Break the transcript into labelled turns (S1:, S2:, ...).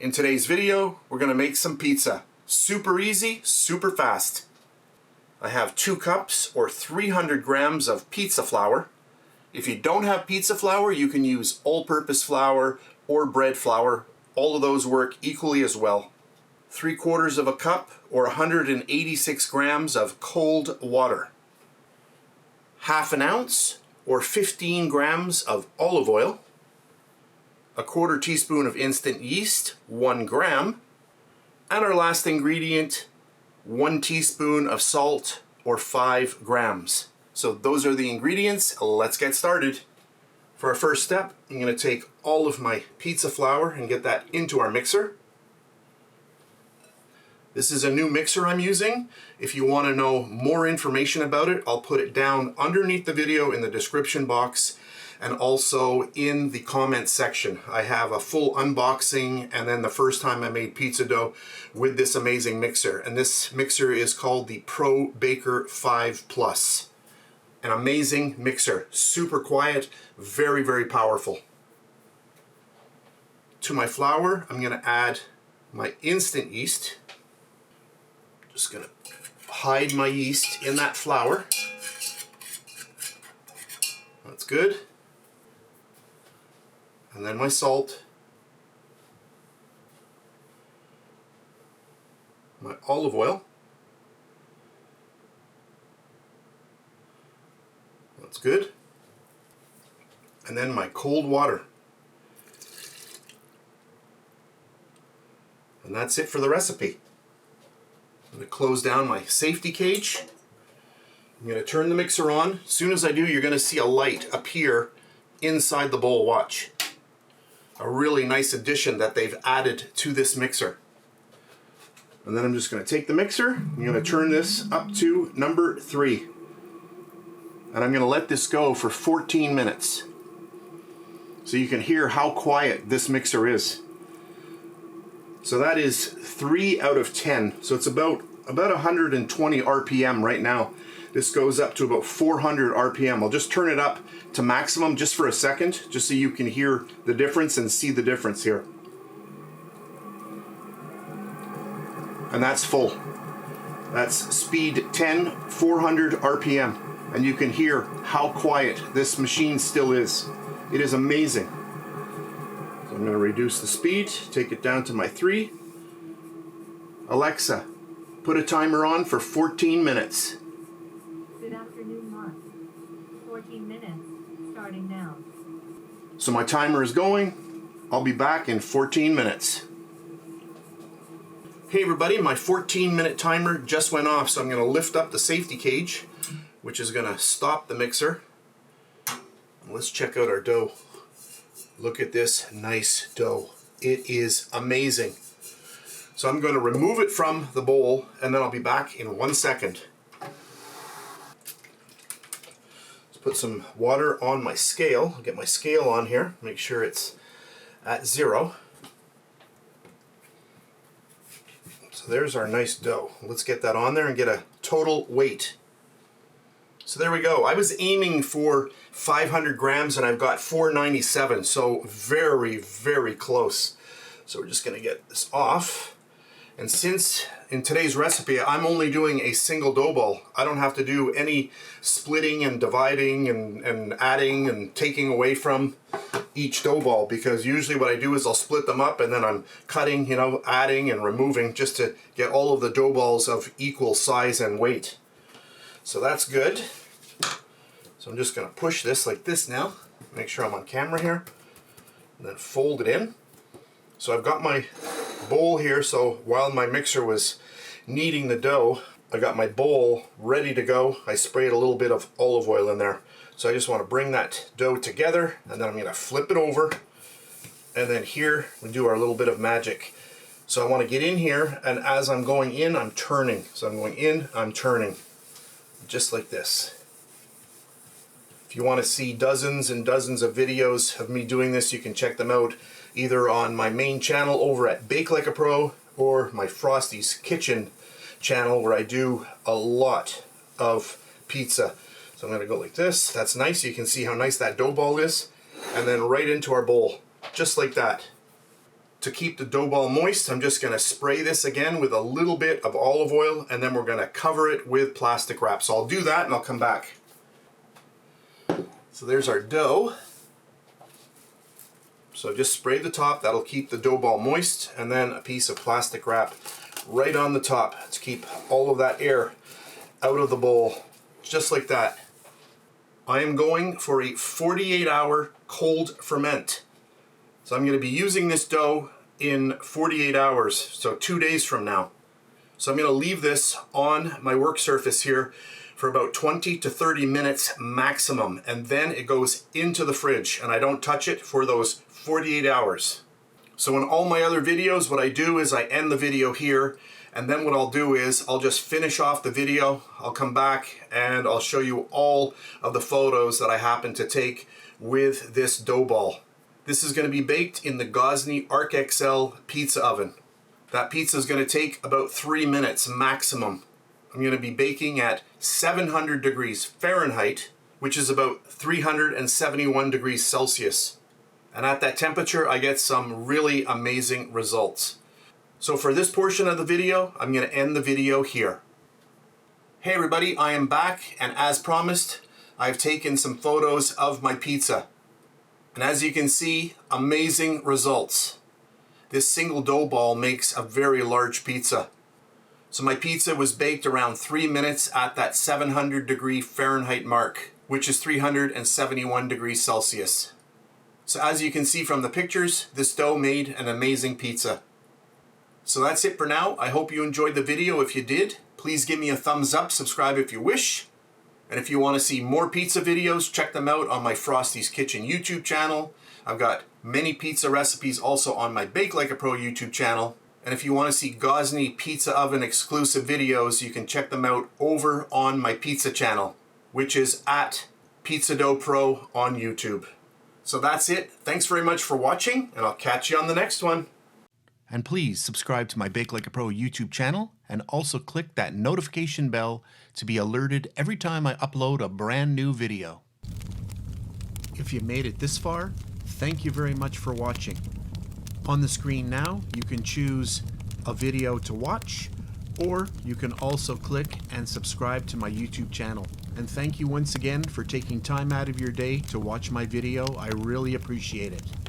S1: In today's video, we're going to make some pizza. Super easy, super fast. I have 2 cups or 300 grams of pizza flour. If you don't have pizza flour, you can use all-purpose flour or bread flour. All of those work equally as well. 3/4 of a cup or 186 grams of cold water. 1/2 ounce or 15 grams of olive oil. 1/4 teaspoon of instant yeast, 1 gram. And our last ingredient, 1 teaspoon of salt or 5 grams. So those are the ingredients. Let's get started. For our first step, I'm going to take all of my pizza flour and get that into our mixer. This is a new mixer I'm using. If you want to know more information about it, I'll put it down underneath the video in the description box and also in the comments section. I have a full unboxing and then the first time I made pizza dough with this amazing mixer. And this mixer is called the Pro Baker 5 Plus. An amazing mixer, super quiet, very, very powerful. To my flour, I'm going to add my instant yeast. Just going to hide my yeast in that flour. That's good. And then my salt, my olive oil. That's good. And then my cold water. And that's it for the recipe. I'm going to close down my safety cage. I'm going to turn the mixer on. As soon as I do, you're going to see a light appear inside the bowl. Watch. A really nice addition that they've added to this mixer. And then I'm just going to take the mixer. I'm going to turn this up to number 3. And I'm going to let this go for 14 minutes. So you can hear how quiet this mixer is. So that is 3 out of 10. So it's about 120 RPM right now. This goes up to about 400 RPM. I'll just turn it up to maximum just for a second, just so you can hear the difference and see the difference here. And that's full. That's speed 10, 400 RPM. And you can hear how quiet this machine still is. It is amazing. So I'm going to reduce the speed, take it down to my 3. Alexa, put a timer on for 14 minutes.
S2: Good afternoon, Mark. 14 minutes, starting now.
S1: So my timer is going. I'll be back in 14 minutes. Hey everybody, my 14-minute timer just went off, so I'm going to lift up the safety cage, which is going to stop the mixer. Let's check out our dough. Look at this nice dough. It is amazing. So I'm going to remove it from the bowl and then I'll be back in 1 second. Let's put some water on my scale. I'll get my scale on here, make sure it's at 0. So there's our nice dough. Let's get that on there and get a total weight. So there we go. I was aiming for 500 grams and I've got 497, so very, very close. So we're just going to get this off. And since in today's recipe I'm only doing a single dough ball, I don't have to do any splitting and dividing and adding and taking away from each dough ball, because usually what I do is I'll split them up and then I'm cutting, you know, adding and removing just to get all of the dough balls of equal size and weight. So that's good. So I'm just going to push this like this now. Make sure I'm on camera here. And then fold it in. So I've got my bowl here, so while my mixer was kneading the dough, I got my bowl ready to go. I sprayed a little bit of olive oil in there. So I just want to bring that dough together and then I'm going to flip it over. And then here we do our little bit of magic. So I want to get in here, and as I'm going in, I'm turning. So I'm going in, I'm turning. Just like this. If you want to see dozens and dozens of videos of me doing this, you can check them out either on my main channel over at BakeLikeAPro or my Frosty's Kitchen channel, where I do a lot of pizza. So I'm going to go like this. That's nice. You can see how nice that dough ball is. And then right into our bowl, just like that. To keep the dough ball moist, I'm just going to spray this again with a little bit of olive oil, and then we're going to cover it with plastic wrap. So I'll do that and I'll come back. So there's our dough. So just spray the top, that'll keep the dough ball moist, and then a piece of plastic wrap right on the top to keep all of that air out of the bowl, just like that. I am going for a 48-hour cold ferment. So I'm going to be using this dough in 48 hours, so 2 days from now. So I'm going to leave this on my work surface here for about 20 to 30 minutes maximum, and then it goes into the fridge, and I don't touch it for those 48 hours. So in all my other videos, what I do is I end the video here, and then what I'll do is I'll just finish off the video, I'll come back, and I'll show you all of the photos that I happen to take with this dough ball. This is going to be baked in the Gosney Arc XL pizza oven. That pizza is going to take about 3 minutes maximum. I'm going to be baking at 700 degrees Fahrenheit, which is about 371 degrees Celsius. And at that temperature, I get some really amazing results. So for this portion of the video, I'm going to end the video here. Hey everybody, I am back, and as promised, I've taken some photos of my pizza. And as you can see, amazing results. This single dough ball makes a very large pizza. So my pizza was baked around 3 minutes at that 700 degree Fahrenheit mark, which is 371 degrees Celsius. So as you can see from the pictures, this dough made an amazing pizza. So that's it for now. I hope you enjoyed the video. If you did, please give me a thumbs up, subscribe if you wish. And if you want to see more pizza videos, check them out on my Frosty's Kitchen YouTube channel. I've got many pizza recipes also on my BakeLikeAPro YouTube channel. And if you want to see Gosney Pizza Oven exclusive videos, you can check them out over on my pizza channel, which is at Pizza Dough Pro on YouTube. So that's it. Thanks very much for watching, and I'll catch you on the next one. And please subscribe to my BakeLikeAPro YouTube channel, and also click that notification bell to be alerted every time I upload a brand new video. If you made it this far, thank you very much for watching. On the screen now, you can choose a video to watch, or you can also click and subscribe to my YouTube channel. And thank you once again for taking time out of your day to watch my video. I really appreciate it.